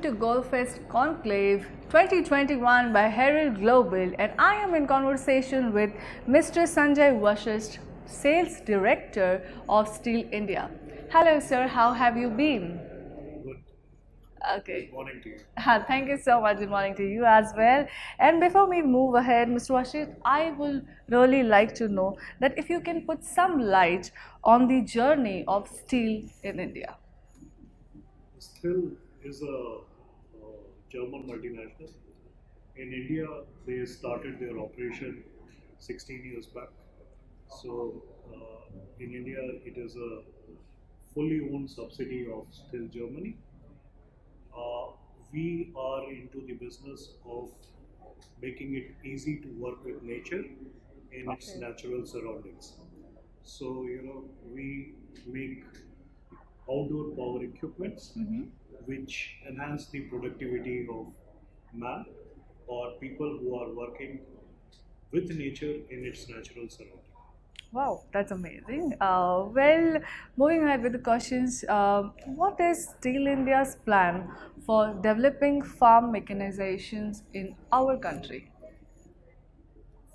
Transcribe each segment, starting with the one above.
to GoalFest Conclave 2021 by Herald Global, and I am in conversation with Mr. Sanjay Vashisht, Sales Director of Steel India. Hello sir, how have you been? Good. Okay. Good morning to you. Thank you so much. Good morning to you as well. And before we move ahead, Mr. Vashisht, I would really like to know that if you can put some light on the journey of steel in India. Still is a German multinational. In India, they started their operation 16 years back. So in India, it is a fully owned subsidiary of Still Germany. Uh, we are into the business of making it easy to work with nature in its Okay. natural surroundings. So, we make outdoor power equipments which enhance the productivity of man or people who are working with nature in its natural surrounding. Wow, that's amazing. Moving ahead with the questions, what is Steel India's plan for developing farm mechanizations in our country?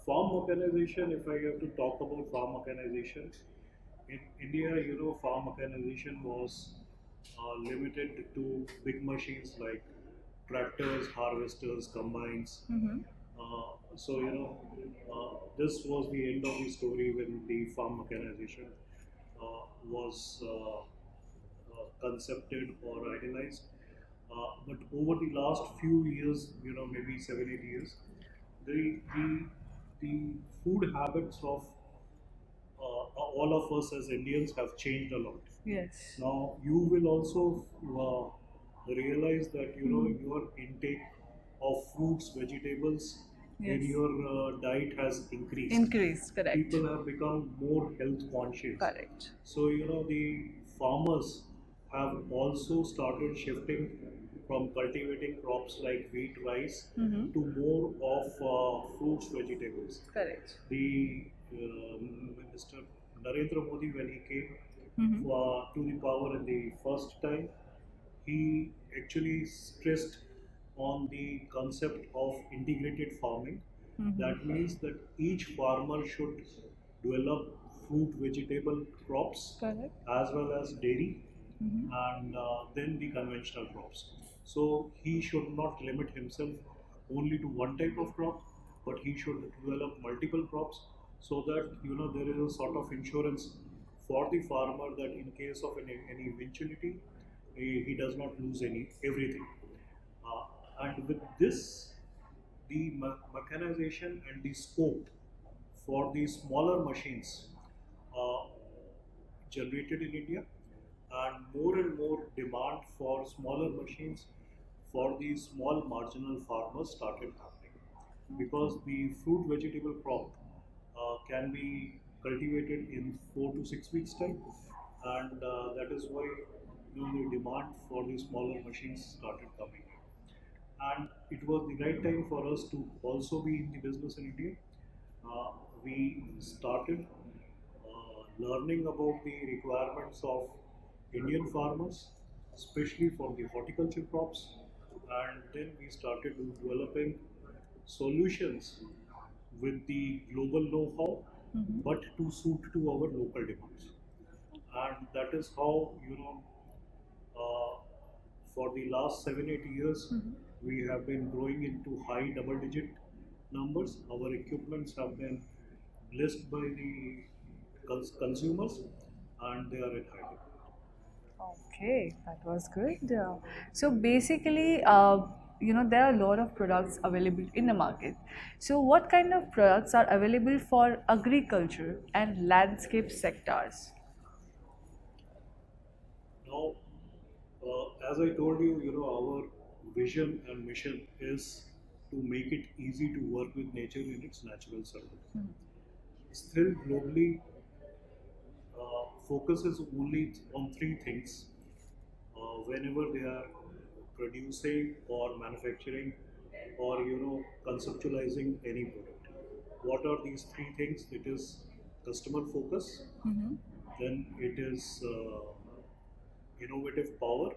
Farm mechanization, if I have to talk about farm mechanization, in India, farm mechanization was limited to big machines like tractors, harvesters, combines. This was the end of the story when the farm mechanization was concepted or idealized. But over the last few years, maybe 7, 8 years, the food habits of all of us as Indians have changed a lot. Yes. Now you will also realize that your intake of fruits, vegetables in Yes. your diet has increased. Increase, correct. People have become more health conscious. Correct. So the farmers have also started shifting from cultivating crops like wheat, rice to more of fruits, vegetables. Correct. The Mr. Narendra Modi, when he came to the power in the first time, he actually stressed on the concept of integrated farming. That means that each farmer should develop fruit, vegetable crops Correct. as well as dairy and then the conventional crops. So he should not limit himself only to one type of crop, but he should develop multiple crops so that there is a sort of insurance for the farmer that in case of any eventuality he does not lose everything. Uh, and with this, the mechanization and the scope for the smaller machines uh, generated in India, and more demand for smaller machines for the small marginal farmers started happening because the fruit vegetable crop can be cultivated in 4 to 6 weeks time, and that is why the demand for the smaller machines started coming in. And it was the right time for us to also be in the business in India. Uh, we started learning about the requirements of Indian farmers, especially for the horticulture crops, and then we started developing solutions with the global know-how, but to suit to our local demands. And that is how uh, for the last 7, 8 years, we have been growing into high double-digit numbers. Our equipments have been blessed by the consumers, and they are at high demand. Okay, that was good. So basically, there are a lot of products available in the market. So what kind of products are available for agriculture and landscape sectors? Now, as I told you, our vision and mission is to make it easy to work with nature in its natural surroundings. Still, globally, focuses only on three things whenever they are producing or manufacturing or conceptualizing any product. What are these three things? It is customer focus, then it is innovative power,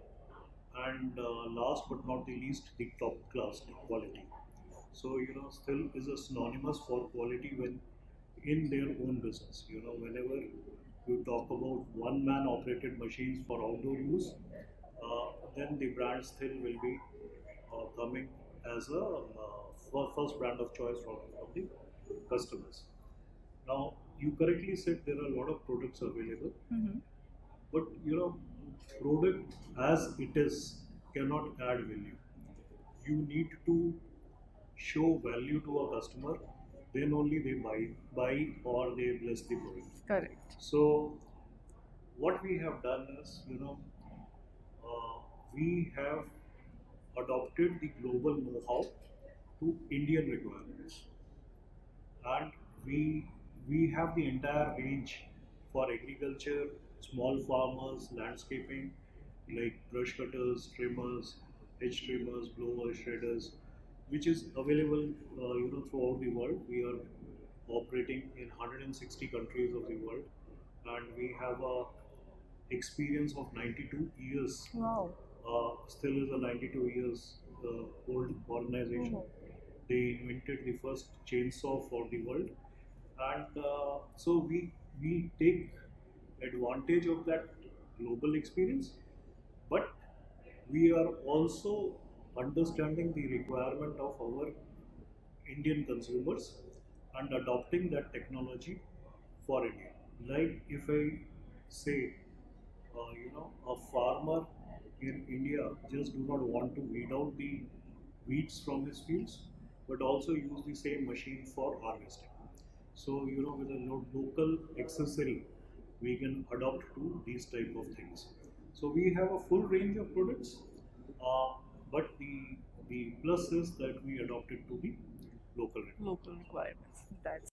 and last but not the least, the top class quality. So still is a synonymous for quality when in their own business. Whenever you talk about one man operated machines for outdoor use, then the brand still will be coming as a first brand of choice from the customers. Now, you correctly said there are a lot of products available, Mm-hmm. but product as it is cannot add value. You need to show value to a customer, then only they buy or they bless the product. Correct. So, what we have done is, uh, we have adopted the global know-how to Indian requirements, and we have the entire range for agriculture, small farmers, landscaping, like brush cutters, trimmers, hedge trimmers, blowers, shredders, which is available throughout the world. We are operating in 160 countries of the world, and we have a experience of 92 years. Wow. Still is a 92 years old organization. Oh. They invented the first chainsaw for the world, and so we take advantage of that global experience, but we are also understanding the requirement of our Indian consumers and adopting that technology for India. Like if I say, a farmer in India just do not want to weed out the weeds from his fields, but also use the same machine for harvesting. So with a local accessory, we can adopt to these type of things. So we have a full range of products, uh, but the plus is that we adopted to the local requirements. Local requirements. That's